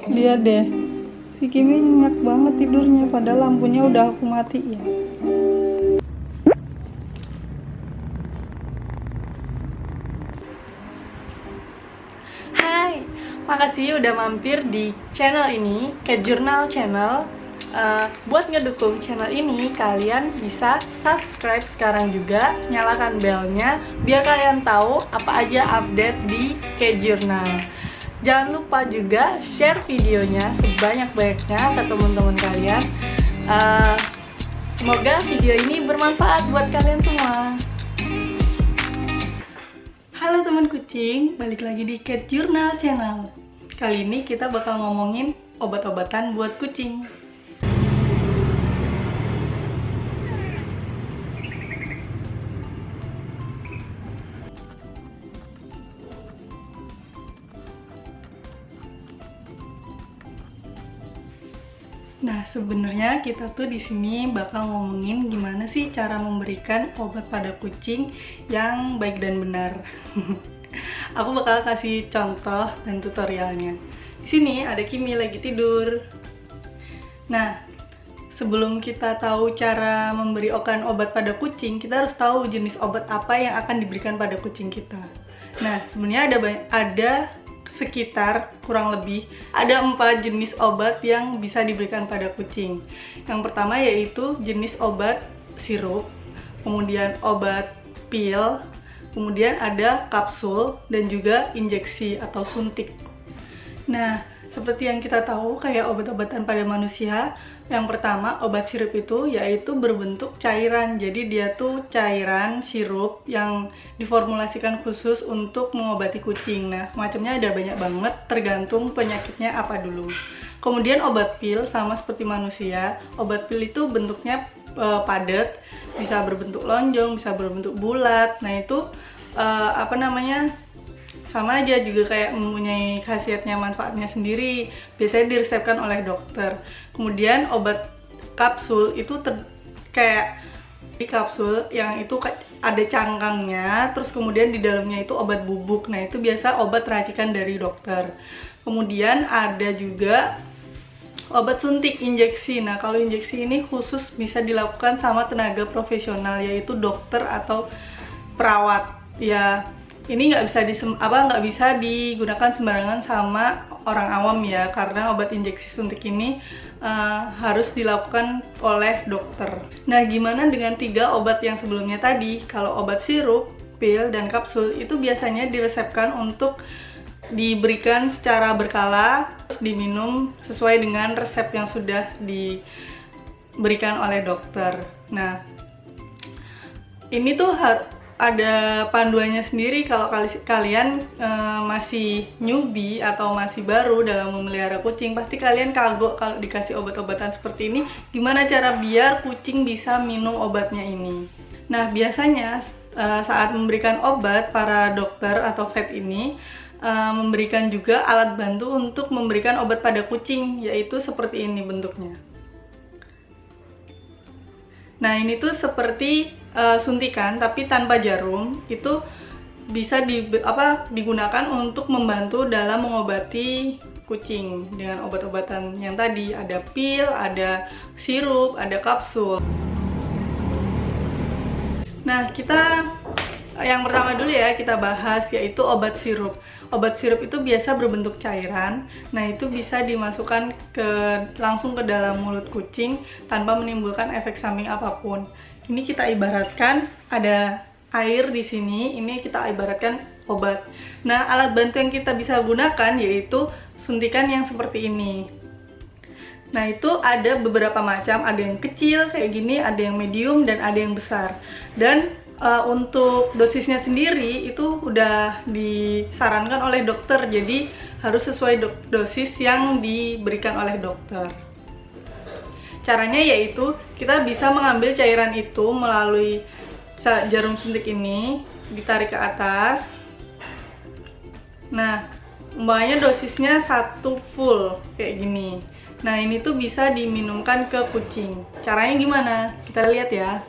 Lihat deh, si Kimi nyenyak banget tidurnya, padahal lampunya udah aku matiin. Hai, makasih udah mampir di channel ini, Cat Journal Channel. Buat ngedukung channel ini, kalian bisa subscribe sekarang juga, nyalakan belnya, biar kalian tahu apa aja update di Cat Journal. Jangan lupa juga share videonya sebanyak-banyaknya ke teman-teman kalian. Semoga video ini bermanfaat buat kalian semua. Halo teman kucing, balik lagi di Cat Journal Channel. Kali ini kita bakal ngomongin obat-obatan buat kucing. Nah, sebenarnya kita tuh di sini bakal ngomongin gimana sih cara memberikan obat pada kucing yang baik dan benar. Aku bakal kasih contoh dan tutorialnya. Di sini ada Kimi lagi tidur. Nah, sebelum kita tahu cara memberikan obat pada kucing, kita harus tahu jenis obat apa yang akan diberikan pada kucing kita. Nah, sebenarnya ada sekitar kurang lebih ada 4 jenis obat yang bisa diberikan pada kucing. Yang pertama yaitu jenis obat sirup, kemudian obat pil, kemudian ada kapsul dan juga injeksi atau suntik. Nah, seperti yang kita tahu kayak obat-obatan pada manusia, yang pertama obat sirup itu yaitu berbentuk cairan. Jadi dia tuh cairan sirup yang diformulasikan khusus untuk mengobati kucing. Nah, macamnya ada banyak banget tergantung penyakitnya apa dulu. Kemudian obat pil sama seperti manusia. Obat pil itu bentuknya padat, bisa berbentuk lonjong, bisa berbentuk bulat. Nah, itu sama aja juga kayak mempunyai khasiatnya, manfaatnya sendiri. Biasanya diresepkan oleh dokter. Kemudian obat kapsul itu kayak di kapsul yang itu ada cangkangnya, terus kemudian di dalamnya itu obat bubuk. Nah, itu biasa obat racikan dari dokter. Kemudian ada juga obat suntik injeksi. Nah, kalau injeksi ini khusus bisa dilakukan sama tenaga profesional, yaitu dokter atau perawat. Ya, ini nggak bisa digunakan sembarangan sama orang awam ya, karena obat injeksi suntik ini harus dilakukan oleh dokter. Nah, gimana dengan 3 obat yang sebelumnya tadi? Kalau obat sirup, pil, dan kapsul itu biasanya diresepkan untuk diberikan secara berkala, diminum sesuai dengan resep yang sudah diberikan oleh dokter. Nah, ini tuh ada panduannya sendiri. Kalau kalian masih newbie atau masih baru dalam memelihara kucing, pasti kalian kagok kalau dikasih obat-obatan seperti ini. Gimana cara biar kucing bisa minum obatnya ini? Nah, biasanya saat memberikan obat, para dokter atau vet ini memberikan juga alat bantu untuk memberikan obat pada kucing, yaitu seperti ini bentuknya. Nah, ini tuh seperti suntikan tapi tanpa jarum. Itu bisa digunakan untuk membantu dalam mengobati kucing dengan obat-obatan yang tadi. Ada pil, ada sirup, ada kapsul. Nah, kita yang pertama dulu ya kita bahas, yaitu obat sirup. Obat sirup itu biasa berbentuk cairan. Nah, itu bisa dimasukkan langsung ke dalam mulut kucing tanpa menimbulkan efek samping apapun. Ini kita ibaratkan ada air di sini, ini kita ibaratkan obat. Nah, alat bantu yang kita bisa gunakan yaitu suntikan yang seperti ini. Nah, itu ada beberapa macam, ada yang kecil kayak gini, ada yang medium, dan ada yang besar. Dan untuk dosisnya sendiri itu udah disarankan oleh dokter, jadi harus sesuai dosis yang diberikan oleh dokter. Caranya yaitu kita bisa mengambil cairan itu melalui jarum suntik ini, ditarik ke atas. Nah, umpamanya dosisnya 1 full kayak gini. Nah, ini tuh bisa diminumkan ke kucing. Caranya gimana? Kita lihat ya.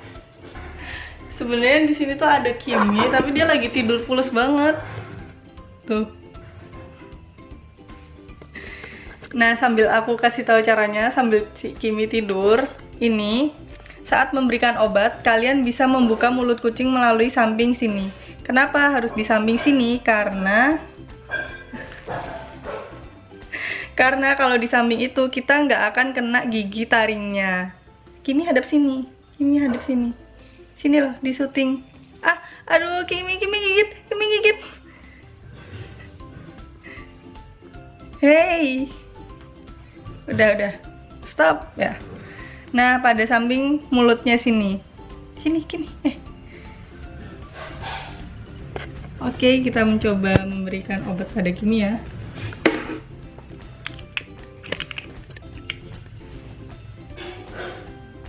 Sebenarnya di sini tuh ada Kimi, tapi dia lagi tidur pules banget. Tuh. Nah, sambil aku kasih tahu caranya, sambil si Kimi tidur, ini saat memberikan obat, kalian bisa membuka mulut kucing melalui samping sini. Kenapa harus di samping sini? Karena kalau di samping itu kita nggak akan kena gigi taringnya. Kimi hadap sini, Kimi hadap sini. Sini loh, di syuting. Ah, aduh, Kimi gigit, Kimi gigit. Hey, udah, stop ya. Nah, pada samping mulutnya sini, Kimi. Oke, kita mencoba memberikan obat pada Kimi ya.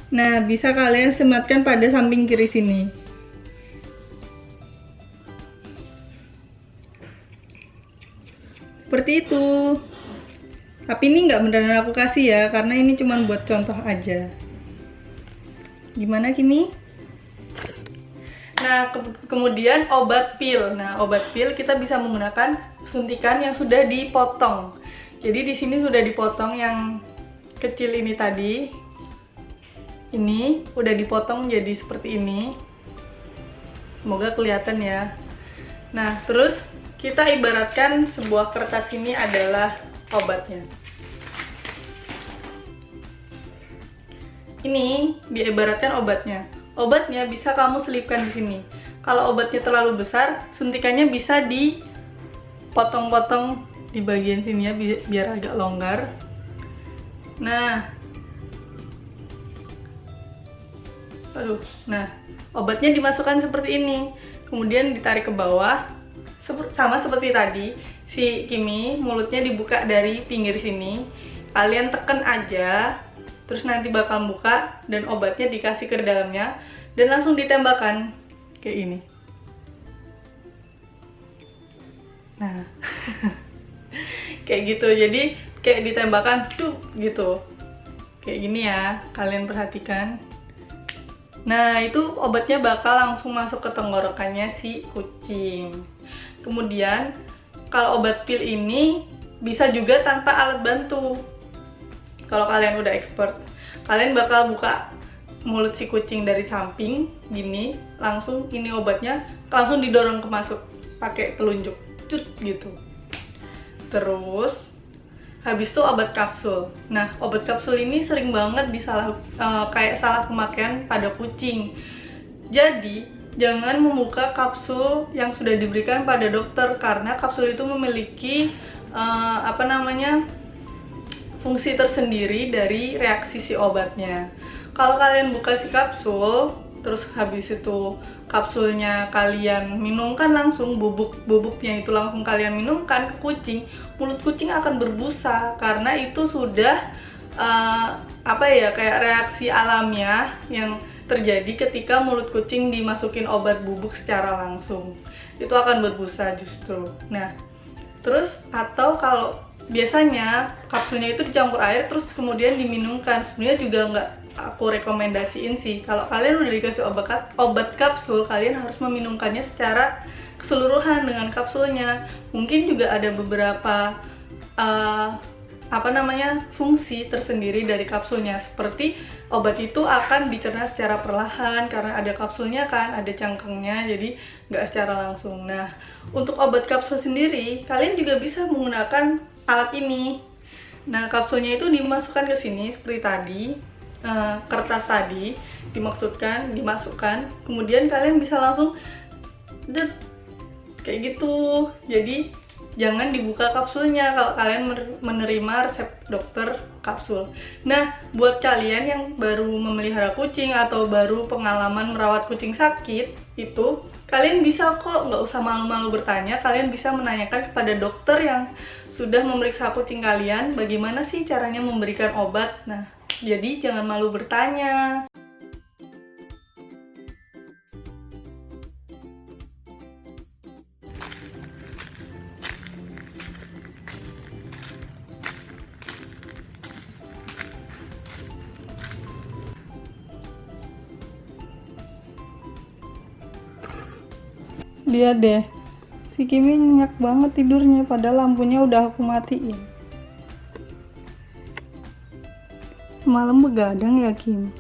Nah, bisa kalian sematkan pada samping kiri sini. Seperti itu. Tapi ini nggak beneran aku kasih ya, karena ini cuma buat contoh aja. Gimana Kimi? Nah, kemudian obat pil. Nah, obat pil kita bisa menggunakan suntikan yang sudah dipotong. Jadi di sini sudah dipotong yang kecil ini tadi. Ini udah dipotong jadi seperti ini. Semoga kelihatan ya. Nah, terus kita ibaratkan sebuah kertas ini adalah obatnya. Ini diibaratkan obatnya. Obatnya bisa kamu selipkan di sini. Kalau obatnya terlalu besar, suntikannya bisa dipotong-potong di bagian sini ya, biar agak longgar. Nah, obatnya dimasukkan seperti ini, kemudian ditarik ke bawah, sama seperti tadi. Si Kimi mulutnya dibuka dari pinggir sini, kalian tekan aja, terus nanti bakal buka dan obatnya dikasih ke dalamnya dan langsung ditembakkan kayak ini. Nah, kayak gitu, jadi kayak ditembakkan tuh gitu, kayak gini ya, kalian perhatikan. Nah, itu obatnya bakal langsung masuk ke tenggorokannya si kucing. Kemudian, kalau obat pil ini bisa juga tanpa alat bantu. Kalau kalian udah expert, kalian bakal buka mulut si kucing dari samping, gini, langsung ini obatnya, langsung didorong ke masuk, pakai telunjuk, cut gitu. Terus, habis itu obat kapsul. Nah, obat kapsul ini sering banget kayak salah pemakaian pada kucing. Jadi, jangan membuka kapsul yang sudah diberikan pada dokter karena kapsul itu memiliki fungsi tersendiri dari reaksi si obatnya. Kalau kalian buka si kapsul, terus habis itu kapsulnya kalian minumkan langsung, bubuknya itu langsung kalian minumkan ke kucing, mulut kucing akan berbusa karena itu sudah kayak reaksi alamiah yang terjadi ketika mulut kucing dimasukin obat bubuk secara langsung. Itu akan berbusa justru. Nah, terus atau kalau biasanya kapsulnya itu dicampur air terus kemudian diminumkan, sebenarnya juga nggak aku rekomendasiin sih. Kalau kalian udah dikasih obat kapsul, kalian harus meminumkannya secara keseluruhan dengan kapsulnya. Mungkin juga ada beberapa fungsi tersendiri dari kapsulnya, seperti obat itu akan dicerna secara perlahan karena ada kapsulnya kan, ada cangkangnya, jadi nggak secara langsung. Nah, untuk obat kapsul sendiri kalian juga bisa menggunakan alat ini. Nah, kapsulnya itu dimasukkan ke sini seperti tadi, kertas tadi dimasukkan, kemudian kalian bisa langsung kayak gitu. Jadi jangan dibuka kapsulnya kalau kalian menerima resep dokter kapsul. Nah, buat kalian yang baru memelihara kucing atau baru pengalaman merawat kucing sakit, itu kalian bisa kok, nggak usah malu-malu bertanya, kalian bisa menanyakan kepada dokter yang sudah memeriksa kucing kalian bagaimana sih caranya memberikan obat. Nah, jadi jangan malu bertanya. Lihat deh, si Kimi nyenyak banget tidurnya padahal lampunya udah aku matiin. Semalam begadang ya, Kim?